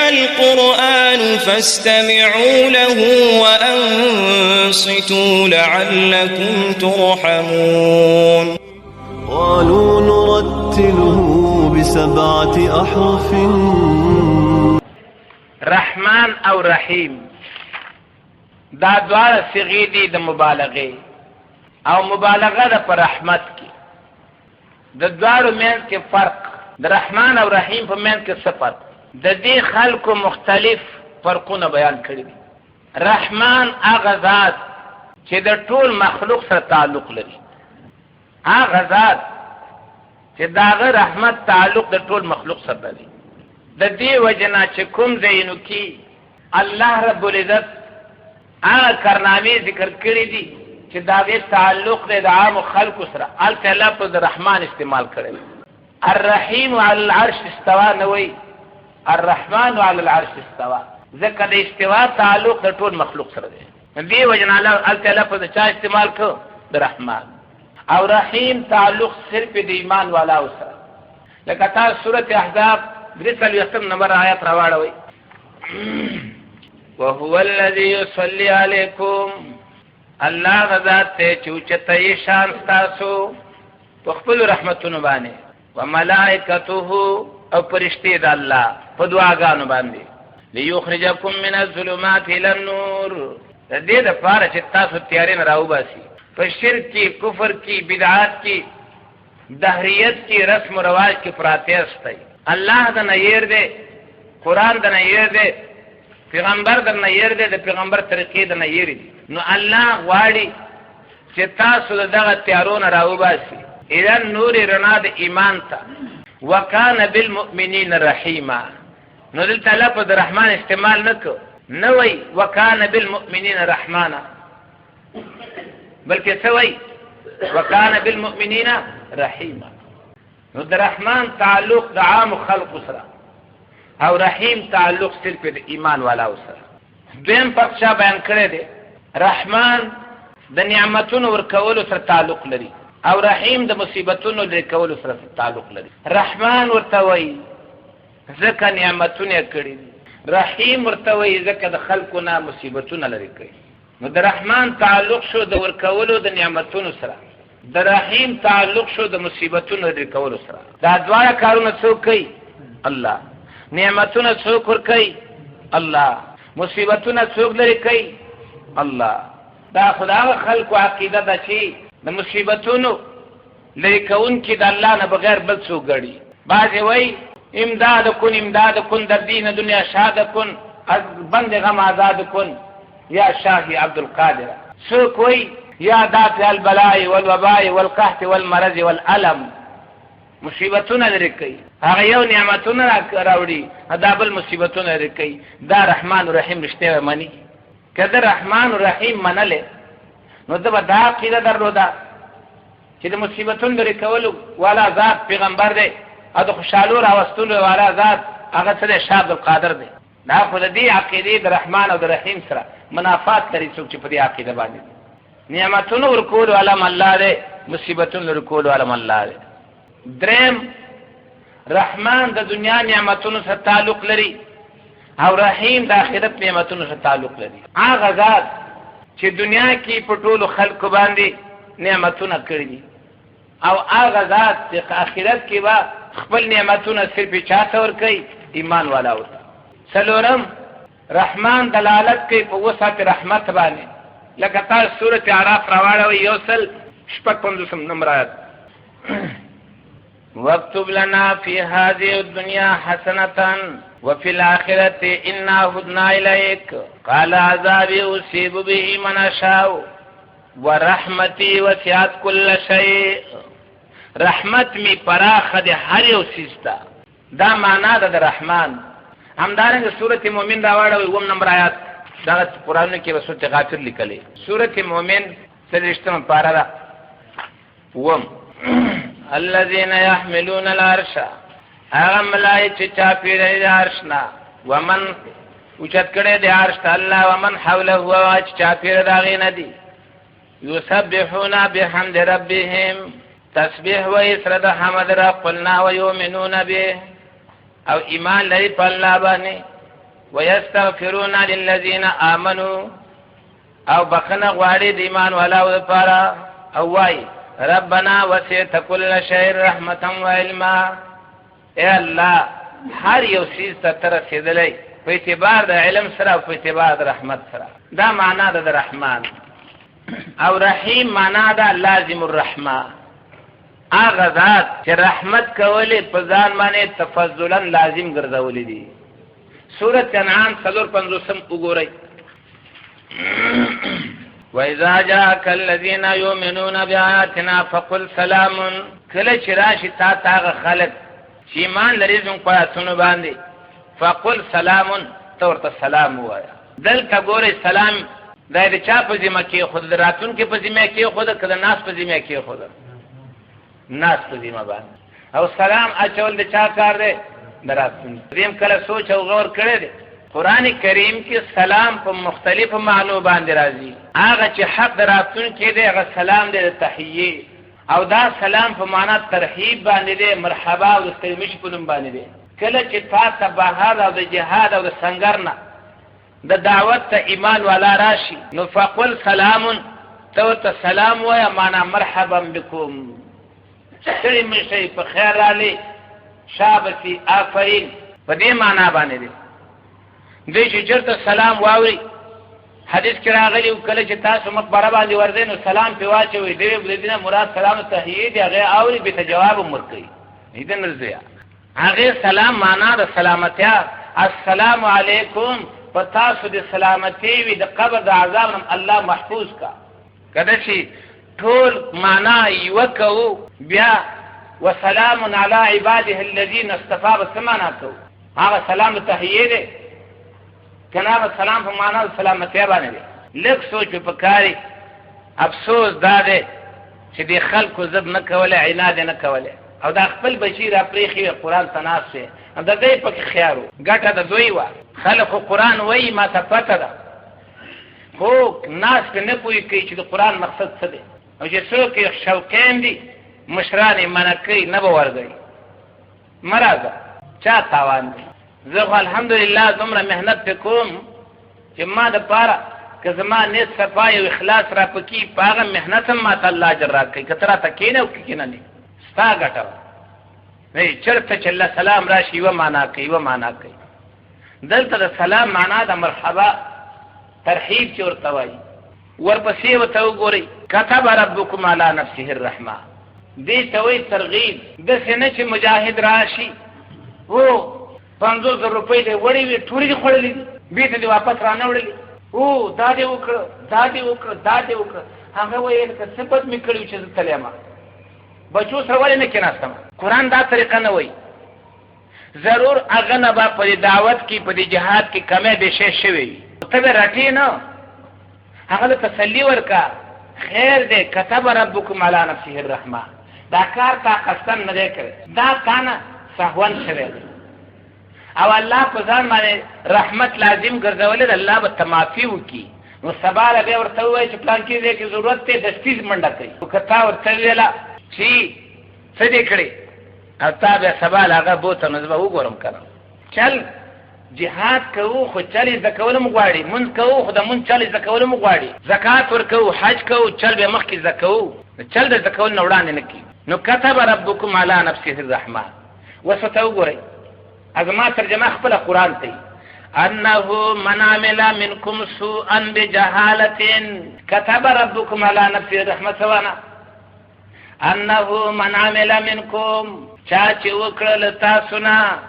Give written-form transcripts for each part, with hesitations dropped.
القرآن فاستمعوا له وأنصتوا لعلكم ترحمون قالوا نرتله ب7 أحرف. رحمان او رحیم دا دوار صیغې دي د مبالغه او مبالغه د پر رحمت کې د دوارو منځ کې فرق د رحمان او رحیم په منځ کې څه فرق د دې خلکو مختلف فرقونه بیان کړي دي. رحمان هغه ذات چې د ټول مخلوق سره تعلق لري، هغه ذات چې داغه رحمت تعلق د ټول مخلوق سره لري. د دې وجنا چې کوم ځایونو کې الله رب العزت هغه کارنامې ذکر کړې دي چې داغه تعلق د عام خلکو سره الته لفظ رحمان استعمال کړي. الرحیم علی العرش استوى نوی، الرحمن علی العرش استوى، ځکه د استوا تعلق د ټول مخلوق سره دی. دې وجنا الته لفظ چا استعمال کړ د رحمان. او رحیم تعلق صرف د ایمان والا سره، لکه تاسو سورۃ احزاب 3 نمبر آیات راوړوي. وهو الذي يصلي عليكم، الله غذات ته چوچته شان تاسو په خپل رحمتونو باندې، وملائکته او فرشتي د الله په دعاګانو باندې، ليخرجكم من الظلمات الى النور، د دې لپاره چې تاسو تیارې نه راوباسي په شرک کې، کفر کې، بدعات کې، دهریت کې، رسم و رواج کې پراته استي. الله د نیر دے، قرآن د نیر دے، پیغمبر د نیر دے، د پیغمبر طریقې د نیر دي. نو الله غواړي چې تاسو دغه تیارونه راوباسي الى نور رڼا د ایمان ته. وکانه بالمؤمنین رحیما، نو دلته لفظ رحمان استعمال نکړو، نه وای وکانه بالمؤمنین رحمانا، بلکې څه وای وکانه بالمؤمنین رحیما. نو د رحمان تعلق د عام خلق سره او رحیم تعلق صرف د ایمان والا سره. دویم پخشا بیان کړی دی، رحمان د نعمتونو ورکولو سره تعلق لري او رحیم د مصیبتونو لري کولو سره تعلق لري. رحمان ورته وایي ځکه نعمتونه کړي دي، رحیم ورته وایي ځکه د خلکو نه مصیبتونه لري کوي. نو د رحمان تعلق شو د ورکولو د نعمتونو سره، د رحیم تعلق شو د مصیبتونو لري کولو سره. دا دواړه کارونه څوک کوي؟ الله. نعمتونه څوک ورکوي؟ الله. مصیبتونه څوک لري کوي؟ الله. دا خدای خلکو عقیده ده چې د مصیبتونو لري کوونکي د الله نه بغیر بل څوک ګڼي. بعضې وایي امداد کن در دین دنیا شاد کن، از بند غم آزاد کن یا شاهی عبدالقادر. څوک وایي یا دافع البلاء والوباء والقحط والمرض والالم، مصیبتونه لري کوي. هغه یو نعمتونه راوړي، دا بل مصیبتونه لري کوي. دا رحمان و رحیم رښتیا مني؟ که د رحمان و رحیم منلې نو ده به دا عقیده درلوده چې د مصیبتونو لري کولو والا ذات پیغمبر دی او د خوشحالو راوستلو والا ذات هغه څه دی؟ شاه عبدالقادر دی. دا خو د دې عقیدې د رحمان او د رحیم سره منافات لري څوک چې په دې عقیده باندې. نعمتونو ورکولو علم الله دی، مصیبتونو ورکولو علم الله دی. دریم، رحمان د دنیا نعمتونو سره تعلق لري او رحیم د آخرت نعمتونو سره تعلق لري. هغه ذات چې دنیا کې په ټولو خلکو باندې نعمتونه کړي دي او هغه ذات چې آخرت کې به خپل نعمتونه صرف چاته ورکوي؟ ایمان والا ورته. څلورم، رحمان دلالت کوي په وسعت رحمت باندې، لکه تاسو سورۃ اعراف راواړوئ 156 نمبر آیت. واکتب لنا فی هذه الدنیا حسنة وفي الآخرة إنا هدنا إليك قال عذابي أصيب به من أشاء ورحمتي وسعت كل شيء. رحمت می پراخ ده هر یو چیز ته، دا معنا ده د رحمان. همدارنګه سورۃ مومن راوړوئ 1 نمبر آیات، دا قرآن کې به سورۃ غافر لیکلې. سورۃ مومن 30 پارا ده. الذين يحملون العرش، هغه ملائکه چې چاپیره د عرش نه، ومن اوچت کړي د عرش ته الله، ومن حوله هو چې چاپیره د هغې نه دي، یسبحون بحمد ربهم، تسبیح وایي سره د حمد رب خپلنا، ویؤمنون به، او ایمان لري په الله باندې، ويستغفرون للذين آمنوا او بخنه غواړي د ایمان والاو لپاره او وای ربنا وسعت كل شيء رحمتا وعلما. اے الله هر یو چیز ته تر رسیدلې په اعتبار د علم سره او په اعتبار د رحمت سره. دا معنا ده د رحمان. او رحیم معنا ده لازم الرحمه، هغه ذات چې رحمت کولې په ځان باندې تفضلا لازم ګرځولې دي. سورۃ انعام 450 وګورئ. وَإِذَا جَاءَكَ الَّذِينَ يُؤْمِنُونَ بِآيَاتِنَا فَقُلْ سَلَامٌ. کله چې راشي تا ته هغه خلک چې ایمان لري زموږ په آیاتونو باندې، فقل سلام، ته ورته سلام ووایه. دلته ګورئ سلام دا د چا په ذمه کېښوده؟ د راتلونکي په ذمه کېښوده که د ناس په ذمه کېښوده؟ ناس په ذمه باندې. او سلام اچول د چا کار دی؟ د راتلونکي. دیم کله سوچ او غور کړی دی. قرآن کریم کې سلام په مختلفو معنو باندې راځي. هغه چې حق د راتلونکي دی هغه سلام دی د تحیې، او دا سلام په معنا ترحیب باندې دی، مرحبا او د ستړي په نوم باندې دی. کله چې تا ته بهر او د جهاد او د سنګر نه د دعوت ته ایمان والا راشي نو فقل سلام، ته ورته سلام وایه، معنا مرحبا بکم، ستړي مه شئ، په خیر راغلې، شابسي، آفرین، په دې معنا باندې دی. دوی چې چېرته سلام واوري، حدیث کې راغلي کله چې تاسو مقبره باندې ورځئ نو سلام پې واچوئ. د دې نه مراد سلام تحیې دی، هغې اوري بېرته جواب هم ورکوي. دې نه زویه هغې سلام معنا د سلامتیا. السلام علیکم، په تاسو د سلامتۍ وي، د قبر د عذاب نه الله محفوظ کا. کله چې ټول معنا یوه کوو بیا وسلام علی عباده الذین اصطفی به څه معنا کوو؟ هغه سلام د تحیې دی کنه به سلام په معنا د سلامتیا باندې دی. لږ سوچ په کاري. افسوس دا دی چې د خلکو ضد نه کولی، عناد نه کولی، او دا خپل بچي را پرېښي قرآن ته ناست دی، د دی پکې خیار و، ګټه د دوی وه. خلک خو قرآن وایي ما ته پته ده، خو ناست نه پوهې کوي چې د قرآن مقصد څه دی، او چې څوک یې شوقین دي مشران یې منع کوي نه به ورځئ، مه راځه، چا تاوان دی. زه خو الحمدلله دومره محنت پې کوم چې ما دپاره که زما نیت صفا او اخلاص را پکې په هغه محنت هم ما ته الله اجر راکوي. که ته راته کښېنې او که کښېننې ستا ګټه وه. چېرته چې الله سلام راشي یوه معنا کوي، یوه معنا کوي. دلته د سلام معنا د مرحبا ترحیب چې ورته وایي. ورپسې ورته وګورئ کتب ربکم علی نفسه الرحمه. دې ته وایي ترغیب. داسې نه چې مجاهد راشي هو 50,000 روپۍ دی وړې وي، ټولې دې خوړلې دي، بېرته دې واپس را نه وړلې، او دا دې وکړه، دا دې وکړه، دا دې وکړه. هغه وایي لکه څه بد مې کړي چې زه تللی یم، بچو سره ولې نه کېناستم؟ قرآن دا طریقه نه وایي. ضرور هغه نه به په دې دعوت کې په دې جهاد کې کمی بیشی شوی وي، ته به رټې نه، هغه له تسلي ورکه. خیر دی کتب ربکم علی نفسه الرحمه. دا کار تا قصدن نه دی کړی، دا تا نه سهون شوی دی، او الله په ځان باندې رحمت لازم ګرځولی د الله به ته معافي وکړي. نو سبا له بیا ورته ووایي چې پلانکي ځای کې ضرورت دی دستیز منډه کوي. که تا ورته وویله چې څه دې کړې او تا بیا سبا له هغه بوته نو زه به وګورم که نه. چل جهاد کوو خو چل یې زده کول هم غواړي، مونځ کوو خو د مونځ چل یې زده کول هم غواړي، زکات ورکوو، حج کوو، چل بیا مخکې زده کوو، چل د زده کول نه وړاندې نه کړي. نو کتب ربکم علی نفسه الرحمه. اوس ورته وګورئ ازما ترجمه خپل قرآن ته انه من عمل منکم سوءا بجهالة كتب ربكم على نفسه الرحمه. سوانا انه من عمل منکم چا چې وکړل تاسو نه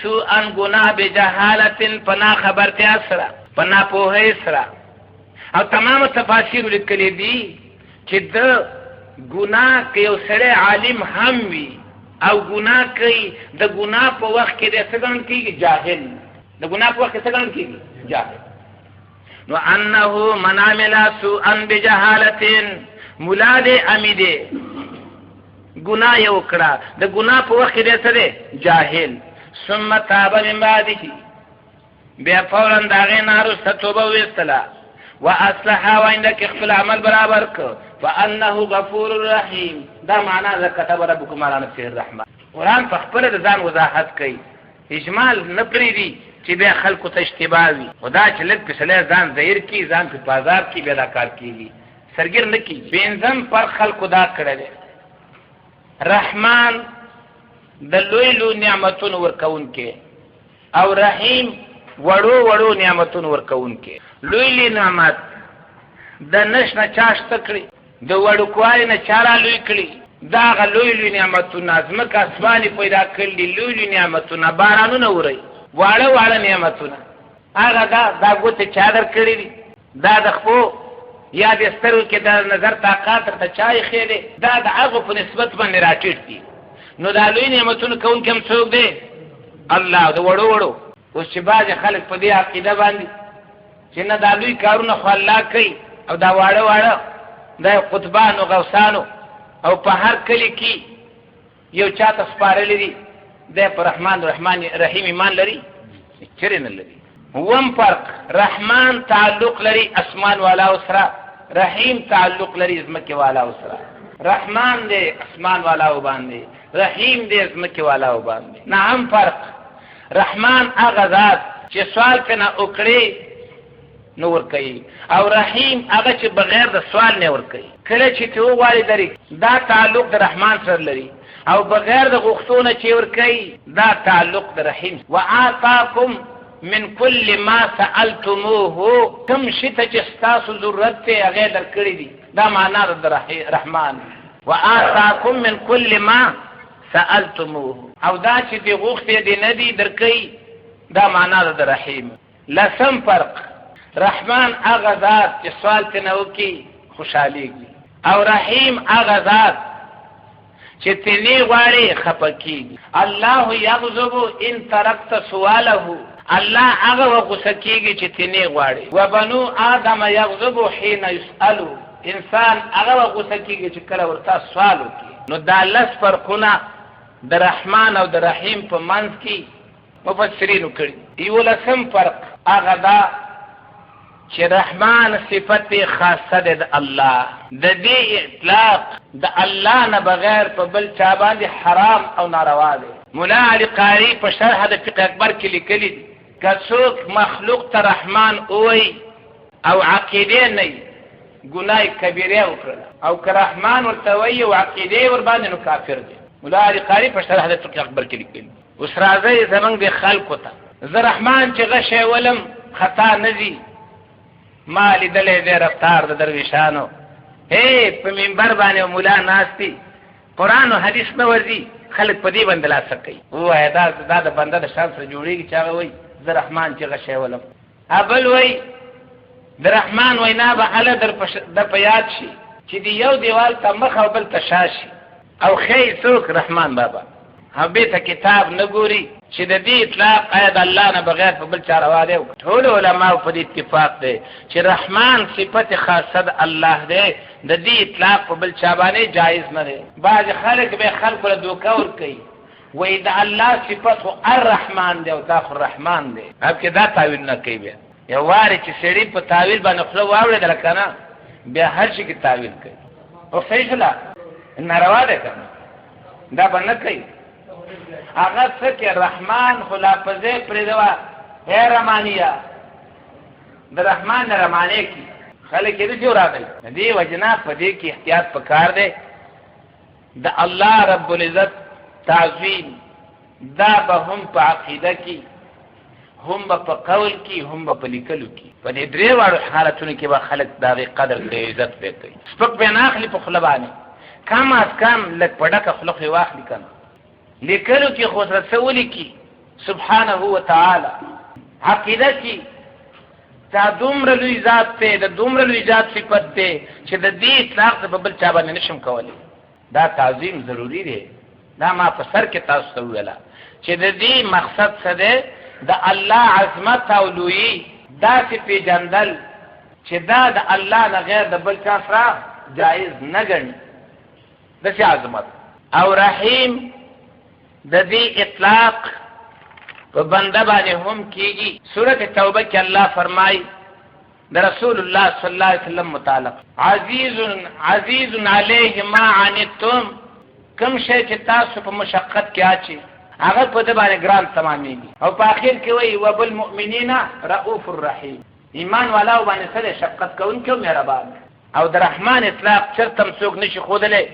سوءا ګناه بجهالة پنا خبرتیا سره، پنا پوهې سره، او تمام تفاسیر لیکلي دي چې د ګناه کې یو سړی عالم هم وي او ګناه کوي، د ګناه په وخت کې د څه ګڼل کېږي؟ جاهل. د ګناه په وخت کې څه ګڼل کېږي؟ جاهل. نو انه من عمل سوءا بجهالة، ملا دې امي دې ګناه یې وکړه، د ګناه په وخت کې دی څه دی؟ جاهل. ثم تاب من بعده، بیا فورا د هغې نه وروسته توبه وویستله، واصلح وینده کې خپل عمل برابر کړ، فانه غفور رحیم. دا معنا ده کتب ربکم علی نفسه الرحمه. قرآن په خپله د ځان وضاحت کوي، اجمال نه پرېږدي چې بیا خلکو ته اشتباه وي خدا چې لږ په سړی ځان ظاهر کی ځان په بازار کې بیا دا کار کیږي سرګر نه کیږي پنځم پر خلکو دا کړی دی رحمان د لوی لوی نعمتونو ورکوونکی او رحیم وړو وړو نعمتونو ورکوونکی لوی لوی نعمت د نش نه چاشته کړي د وړوکوالي نه چاره لوی کړي دا هغه لوی لوی نعمتونه ځمکه اسمانې پیدا کړي لوی لوی نعمتونه بارانونه وري واړه واړه نعمتونه هغه دا ګوتې چا درکړي دي دا د خپو یا د سترګو کې د نظر طاقت ته چا ایښی دی دا د هغو په نسبت باندې راټیټ دي نو دا لوی نعمتونه کوونکی هم څوک دی الله د وړو وړو اوس چې بعضې خلک په دې عقیده باندې چې نه دا لوی کارونه خو الله کوي او دا واړه واړه دا قطبانو غوثانو او په هر کلي کې یو چاته سپارلی دي دی په رحمان رحیم ایمان لري چېرې نه لري وم فرق رحمان تعلق لري اسمان والاو سره رحیم تعلق لري ځمکې والاو سره رحمان دی اسمان والاو باندې رحیم دی ځمکې والاو باندې نه هم فرق رحمان هغه ذات چې سوال کنه وکړي نو ورکوي او رحیم هغه چې بغیر د سوال نه ورکوي کله چې ته وغواړې درې دا تعلق د رحمان سره لري او بغیر د غوښتونه چې ورکوي دا تعلق د رحیم وآتاکم من کل ما سألتموه کوم شي ته چې ستاسو ضرورت دی هغه درکړي دي دا معنا د رحمان وآتاکم من کل ما سألتموه او دا چې دی غوښتې دی نه دي درکوي دا معنا د رحیم لسم فرق رحمان هغه ذات چې سوال ته نه وکړي خوشحالېږي او رحیم هغه ذات چې تنې غواړي خفه کېږي الله یغضب ان ترکت سواله الله هغه غوسه کېږي چې تنې غواړي وبنو آدم یغضب حين یسألو انسان هغه غوسه کېږي چې کله ورته سوال وکړي نو دا لس فرقونه د رحمان او د رحیم په منځ کې مفسرینو کړي یولسم فرق هغه دا چې رحمان صفت خاصه ده د الله د دې اطلاق د الله نه بغیر په بل چا باندې حرام او ناروا ده مولا علی قاری په شرح د فقه اکبر کې لیکلي دي که څوک مخلوق ته رحمان وایي او عقیده نه ګناه کبیره وکړه او که رحمان ورته وایي او عقیده ور باندې نو کافر دی مولا علی قاری په شرح د فقه اکبر کې لیکلي اوس راځي زمونږ د خلکو ته زه رحمان چې غشی ولم خطا نه ځي ما لیدلی دی رفتار د درویشانو په منبر باندې مولا ناستي قرآن او حدیث نه ورځي خلک په دې باندې لاسه کوي ووایه دا د بنده د شان سره جوړېږي چې هغه وایي زه رحمان چې غشی ولم بل وایي د رحمان وینا به هله در په یاد شي چې د یو دیوال ته مخ او بل ته شا شي او ښایي څوک رحمان بابا هغې ته کتاب نه ګوري چې د دې اطلاق آیا د الله نه بغیر په بل چا روا دی ټول علماو په دې اتفاق دی چې رحمان صفت خاصه د الله دی د دې اطلاق په بل چا باندې جایز نه دی بعضې خلک به خلکو له دوکه ورکوي وایي د الله صفت خو الرحمن دی او دا خو رحمان دی هلکې دا تاویل نه کوي بیا یو وارې چې سړي په تاویل باندې خوله واورېدله که نه بیا هر شي کې تاویل کوي او صحیح شوله ناروا دی که نه دا به نه کوي هغه څه کې رحمان خو لافظې پرېږدوه ای رحمانیه د رحمان نه رحمانې کې خلک یې داسې راغلي د دې وجې نه په دې کې احتیاط پکار دی د الله رب العزت تعظیم دا به هم په عقیده کې هم به په قول کې هم به په لیکلو کې په دې درې واړو حالتونو کې به خلک د هغې قدر کوي عزت به کوي سپک به نه اخلي په خوله باندې کم از کم لږ په ډکه خوله خو یې واخلي که نه لیکلو کې خو سره څه ولیکي سبحانه وتعالی عقیده کې دا دومره لوی ذات دی د دومره لوی ذات صفت دی چې د دې اطلاق زه په بل چا باندې نشم کولی دا تعظیم ضروري دی دا ما په سر کې تاسو ته وویله چې د دې مقصد څه دی د الله عظمت او لویي داسې پېژندل چې دا د الله نه غیر د بل چا سره جایز نه ګڼي داسې عظمت او رحیم د دې اطلاق په بنده باندې هم کېږي سورت توبه کې الله فرمایي د رسول الله صلی الله علیه وسلم متعلق عزیز علیه ما عنتم کوم شی چې تاسو په مشقت کې اچي هغه په دې باندې ګران تمامېږي. او په اخر کې وایي وبالمؤمنین رؤوف الرحیم، ایمان والاو باندې سره شفقت کوونکی او مهربان. او د رحمان اطلاق چرته هم څوک نشي ښودلی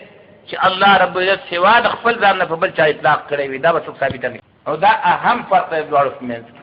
چې الله رب العزت سوا د خپل ځان نه په بل چا اطلاق کړی وي، دا به څوک ثابته نه کړي. او دا اهم فرق دی دواړو په منځ کې.